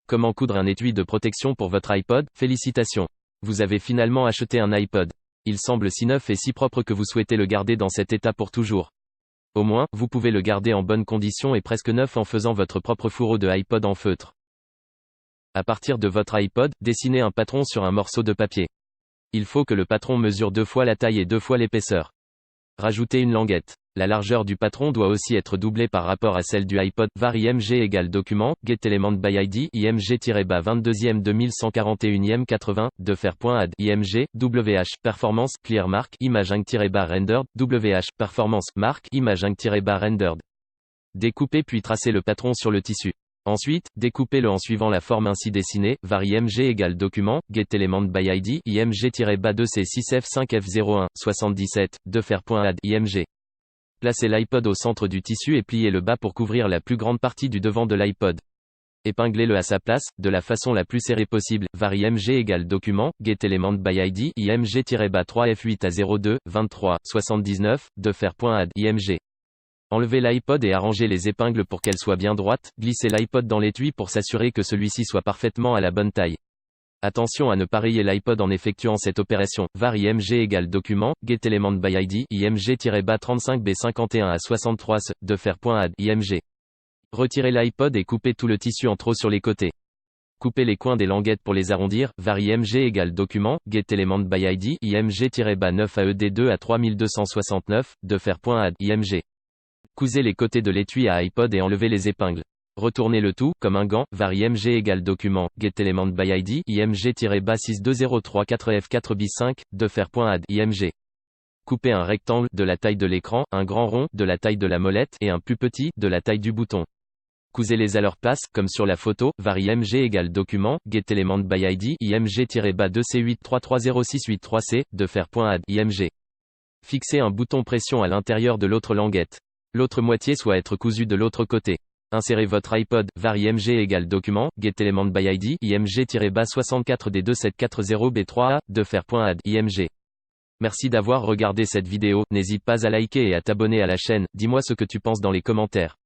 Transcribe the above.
Comment coudre un étui de protection pour votre iPod? Félicitations! Vous avez finalement acheté un iPod. Il semble si neuf et si propre que vous souhaitez le garder dans cet état pour toujours. Au moins, vous pouvez le garder en bonne condition et presque neuf en faisant votre propre fourreau de iPod en feutre. À partir de votre iPod, dessinez un patron sur un morceau de papier. Il faut que le patron mesure 2 fois la taille et 2 fois l'épaisseur. Rajoutez une languette. La largeur du patron doit aussi être doublée par rapport à celle du iPod. Var IMG égale document, GetElement by ID, IMG-22e 2141e 80, defer.add, IMG, WH, performance, clearmark, imaging-rendered, WH, performance, mark, imaging-rendered. Découpez puis tracez le patron sur le tissu. Ensuite, découpez-le en suivant la forme ainsi dessinée, var IMG égale document, GetElement by ID, IMG-2C6F5F01, 77, defer.add, IMG. Placez l'iPod au centre du tissu et pliez le bas pour couvrir la plus grande partie du devant de l'iPod. Épinglez-le à sa place, de la façon la plus serrée possible, var IMG égale document, GetElement by ID, IMG-3F8 à 02, 23, 79, defer.add, IMG. Enlevez l'iPod et arrangez les épingles pour qu'elles soient bien droites, glissez l'iPod dans l'étui pour s'assurer que celui-ci soit parfaitement à la bonne taille. Attention à ne pas rayer l'iPod en effectuant cette opération, var IMG égale document, GetElement by ID, IMG-35B51 à 63, defer.add, IMG. Retirez l'iPod et coupez tout le tissu en trop sur les côtés. Coupez les coins des languettes pour les arrondir, var IMG égale document, GetElement by ID, IMG-9 AED2 à 3269, defer.add, IMG. Cousez les côtés de l'étui à iPod et enlevez les épingles. Retournez le tout, comme un gant, var IMG égale document, GetElement by ID, IMG-62034F4bis5, defer.add, IMG. Coupez un rectangle, de la taille de l'écran, un grand rond, de la taille de la molette, et un plus petit, de la taille du bouton. Cousez-les à leur place, comme sur la photo, var IMG égale document, GetElement by ID, IMG-2C83306883C, defer.add, IMG. Fixez un bouton pression à l'intérieur de l'autre languette. L'autre moitié doit être cousue de l'autre côté. Insérez votre iPod, var IMG égale document, GetElement by ID, IMG-64D2740B3A, defer.add, IMG. Merci d'avoir regardé cette vidéo, n'hésite pas à liker et à t'abonner à la chaîne, dis-moi ce que tu penses dans les commentaires.